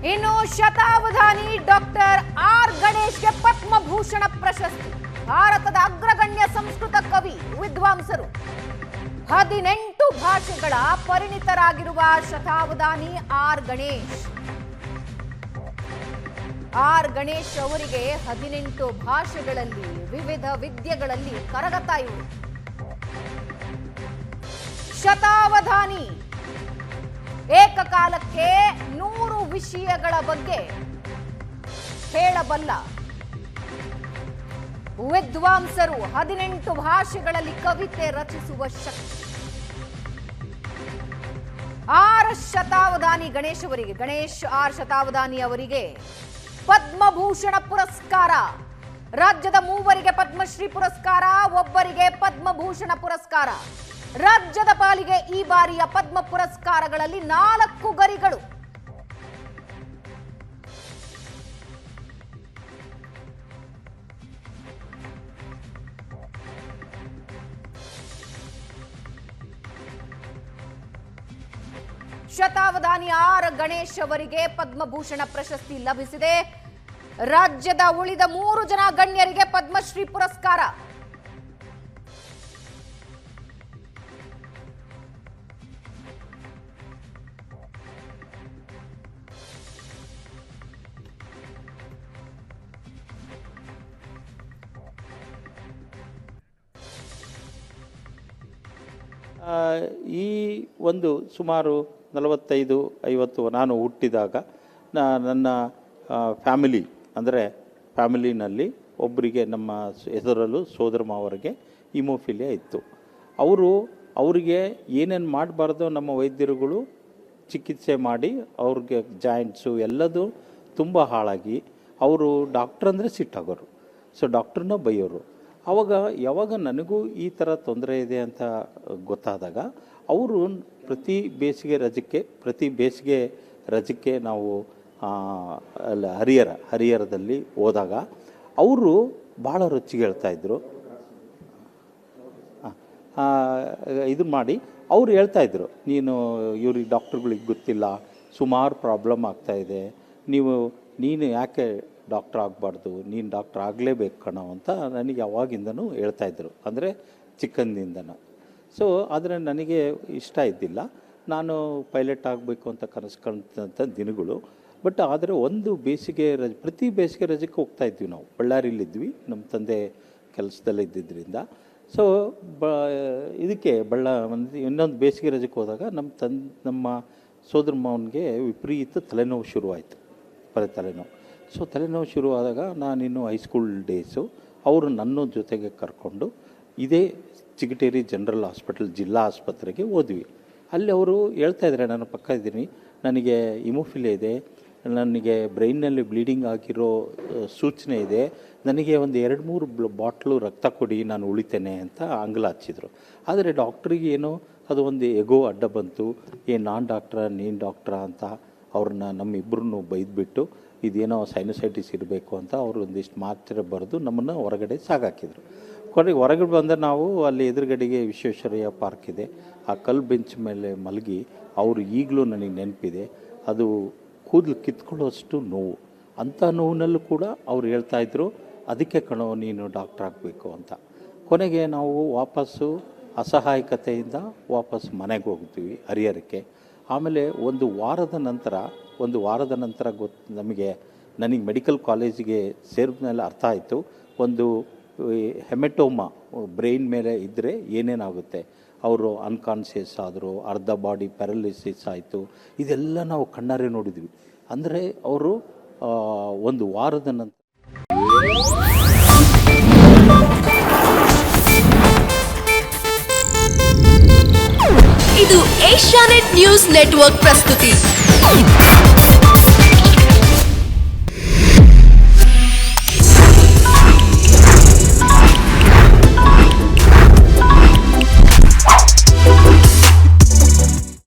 ಇನ್ನು ಶತಾವಧಾನಿ doctor R ಗಣೇಶ್ಗೆ Padma Bhushan ಪ್ರಶಸ್ತಿ. ಭಾರತದ ಅಗ್ರಗಣ್ಯ ಸಂಸ್ಕೃತ ಕವಿ ವಿದ್ವಾಂಸರು. 18 ಭಾಷೆಗಳ ಪರಿಣಿತರಾಗಿರುವ ಶತಾವಧಾನಿ ಆರ್ ಗಣೇಶ್ ಅವರಿಗೆ 18 ಭಾಷೆಗಳಲ್ಲಿ ವಿವಿಧ ವಿದ್ಯೆಗಳಲ್ಲಿ ಕರಗತ ಇವರು. ಶತಾವಧಾನಿ ಏಕಕಾಲಕ್ಕೆ 100 ವಿಷಯಗಳ ಬಗ್ಗೆ ಹೇಳಬಲ್ಲ ವಿದ್ವಾಂಸರು. 18 ಭಾಷೆಗಳಲ್ಲಿ ಕವಿತೆ ರಚಿಸುವ ಶಕ್ತಿ. ಗಣೇಶ್ ಆರ್ ಶತಾವಧಾನಿ ಅವರಿಗೆ ಪದ್ಮಭೂಷಣ ಪುರಸ್ಕಾರ. ರಾಜ್ಯದ 3 ಪದ್ಮಶ್ರೀ ಪುರಸ್ಕಾರ, 1 ಪದ್ಮಭೂಷಣ ಪುರಸ್ಕಾರ. ರಾಜ್ಯದ ಪಾಲಿಗೆ ಈ ಬಾರಿಯ ಪದ್ಮ ಪುರಸ್ಕಾರಗಳಲ್ಲಿ 4 ಗರಿಗಳು. ಶತಾವಧಾನಿ ಆರ್ ಗಣೇಶ್ ಅವರಿಗೆ ಪದ್ಮಭೂಷಣ ಪ್ರಶಸ್ತಿ ಲಭಿಸಿದೆ. ರಾಜ್ಯದ ಉಳಿದ 3 ಜನ ಗಣ್ಯರಿಗೆ ಪದ್ಮಶ್ರೀ ಪುರಸ್ಕಾರ. ಈ ಒಂದು ಸುಮಾರು 45-50 ನಾನು ಹುಟ್ಟಿದಾಗ ನನ್ನ ಫ್ಯಾಮಿಲಿನಲ್ಲಿ ಒಬ್ಬರಿಗೆ ನಮ್ಮ ಹೆಸರಲ್ಲೂ ಸೋದರ ಮಾವರಿಗೆ ಹಿಮೋಫಿಲಿಯಾ ಇತ್ತು. ಅವರಿಗೆ ಏನೇನು ಮಾಡಬಾರ್ದೋ ನಮ್ಮ ವೈದ್ಯರುಗಳು ಚಿಕಿತ್ಸೆ ಮಾಡಿ ಅವ್ರಿಗೆ ಜಾಯಿಂಟ್ಸು ಎಲ್ಲದೂ ತುಂಬ ಹಾಳಾಗಿ ಅವರು ಡಾಕ್ಟ್ರ್ ಅಂದರೆ ಸಿಟ್ಟಾಗೋರು. ಸೊ ಡಾಕ್ಟ್ರನ್ನ ಬೈಯೋರು. ಯಾವಾಗ ನನಗೂ ಈ ಥರ ತೊಂದರೆ ಇದೆ ಅಂತ ಗೊತ್ತಾದಾಗ ಅವರು ಪ್ರತಿ ಬೇಸಿಗೆ ರಜಕ್ಕೆ ನಾವು ಹರಿಹರದಲ್ಲಿ ಹೋದಾಗ ಅವರು ಭಾಳ ರೊಚ್ಚಿಗೆ ಹೇಳ್ತಾಯಿದ್ರು. ಇದು ಮಾಡಿ ಅವ್ರು ಹೇಳ್ತಾಯಿದ್ರು, ನೀನು ಇವ್ರಿಗೆ ಡಾಕ್ಟ್ರುಗಳಿಗೆ ಗೊತ್ತಿಲ್ಲ, ಸುಮಾರು ಪ್ರಾಬ್ಲಮ್ ಆಗ್ತಾಯಿದೆ, ನೀನು ಯಾಕೆ ಡಾಕ್ಟ್ರ್ ಆಗಬಾರ್ದು, ನೀನು ಡಾಕ್ಟ್ರ್ ಆಗಲೇಬೇಕು ಕಣೋ ಅಂತ ನನಗೆ ಯಾವಾಗಿಂದನೂ ಹೇಳ್ತಾಯಿದ್ರು, ಅಂದರೆ ಚಿಕ್ಕಂದಿಂದನೂ. ಸೊ ಆದರೆ ನನಗೆ ಇಷ್ಟ ಇದ್ದಿಲ್ಲ. ನಾನು ಪೈಲಟ್ ಆಗಬೇಕು ಅಂತ ಕನಸು ಕಂಡಂಥ ದಿನಗಳು. ಬಟ್ ಆದರೆ ಒಂದು ಪ್ರತಿ ಬೇಸಿಗೆ ರಜಕ್ಕೆ ಹೋಗ್ತಾಯಿದ್ವಿ ನಾವು. ಬಳ್ಳಾರಿಲಿದ್ವಿ, ನಮ್ಮ ತಂದೆ ಕೆಲಸದಲ್ಲೇ ಇದ್ದಿದ್ದರಿಂದ. ಸೊ ಇದಕ್ಕೆ ಇನ್ನೊಂದು ಬೇಸಿಗೆ ರಜಕ್ಕೆ ಹೋದಾಗ ನಮ್ಮ ಸೋದರ ಮಾವನಿಗೆ ವಿಪರೀತ ತಲೆನೋವು ಶುರುವಾಯಿತು, ತಲೆನೋವು. ಸೊ ತಲೆನೋವು ಶುರುವಾದಾಗ ನಾನಿನ್ನು ಹೈಸ್ಕೂಲ್ ಡೇಸು. ಅವರು ನನ್ನ ಜೊತೆಗೆ ಕರ್ಕೊಂಡು ಇದೇ ಚಿಗಟೇರಿ ಜನರಲ್ ಹಾಸ್ಪಿಟಲ್, ಜಿಲ್ಲಾ ಆಸ್ಪತ್ರೆಗೆ ಹೋದ್ವಿ. ಅಲ್ಲಿ ಅವರು ಹೇಳ್ತಾಯಿದ್ದಾರೆ, ನಾನು ಪಕ್ಕ ಇದ್ದೀನಿ, ನನಗೆ ಹಿಮೋಫಿಲಿಯಾ ಇದೆ, ನನಗೆ ಬ್ರೈನ್ನಲ್ಲಿ ಬ್ಲೀಡಿಂಗ್ ಆಗಿರೋ ಸೂಚನೆ ಇದೆ, ನನಗೆ ಒಂದು 2-3 ಬಾಟ್ಲು ರಕ್ತ ಕೊಡಿ, ನಾನು ಉಳಿತೇನೆ ಅಂತ ಅಂಗಲ ಹಚ್ಚಿದ್ರು. ಆದರೆ ಡಾಕ್ಟ್ರಿಗೆ ಏನೋ ಅದು ಒಂದು ಎಗೋ ಅಡ್ಡ ಬಂತು. ನಾನು ಡಾಕ್ಟ್ರಾ ನೀನು ಡಾಕ್ಟ್ರಾ ಅಂತ ಅವ್ರನ್ನ ನಮ್ಮಿಬ್ಬರನ್ನು ಬೈದ್ಬಿಟ್ಟು ಇದೇನೋ ಸೈನಸೈಟಿಸ್ ಇರಬೇಕು ಅಂತ ಅವರು ಒಂದಿಷ್ಟು ಮಾತ್ರೆ ಬರೆದು ನಮ್ಮನ್ನು ಹೊರಗಡೆ ಸಾಗಾಕಿದ್ರು. ಹೊರಗಡೆ ಬಂದರೆ ನಾವು ಅಲ್ಲಿ ಎದುರುಗಡೆಗೆ ವಿಶ್ವೇಶ್ವರಯ್ಯ ಪಾರ್ಕ್ ಇದೆ, ಆ ಕಲ್ಲು ಬೆಂಚ್ ಮೇಲೆ ಮಲಗಿ ಅವರು ಈಗಲೂ ನನಗೆ ನೆನಪಿದೆ, ಅದು ಕೂದಲು ಕಿತ್ಕೊಳ್ಳೋಷ್ಟು ನೋವು. ಅಂಥ ನೋವಿನಲ್ಲೂ ಕೂಡ ಅವ್ರು ಹೇಳ್ತಾಯಿದ್ರು, ಅದಕ್ಕೆ ಕಣೋ ನೀನು ಡಾಕ್ಟ್ರ್ ಆಗಬೇಕು ಅಂತ. ಕೊನೆಗೆ ನಾವು ಅಸಹಾಯಕತೆಯಿಂದ ವಾಪಸ್ ಮನೆಗೆ ಹೋಗ್ತೀವಿ ಹರಿಹರಕ್ಕೆ. ಆಮೇಲೆ ಒಂದು ವಾರದ ನಂತರ ನನಗೆ ಮೆಡಿಕಲ್ ಕಾಲೇಜಿಗೆ ಸೇರಿದ ಮೇಲೆ ಅರ್ಥ ಆಯಿತು, ಒಂದು ಹೆಮೆಟೋಮಾ ಬ್ರೈನ್ ಮೇಲೆ ಇದ್ದರೆ ಏನೇನಾಗುತ್ತೆ. ಅವರು ಅನ್ಕಾನ್ಷಿಯಸ್ ಆದರು, ಅರ್ಧ ಬಾಡಿ ಪ್ಯಾರಲಿಸಿಸ್ ಆಯಿತು. ಇದೆಲ್ಲ ನಾವು ಕಣ್ಣಾರೆ ನೋಡಿದ್ವಿ. ಅಂದರೆ ಅವರು ಒಂದು ವಾರದ ನಂತರ. ಇದು ಏಷ್ಯಾನೆಟ್ ನ್ಯೂಸ್ ನೆಟ್ವರ್ಕ್ ಪ್ರಸ್ತುತಿ.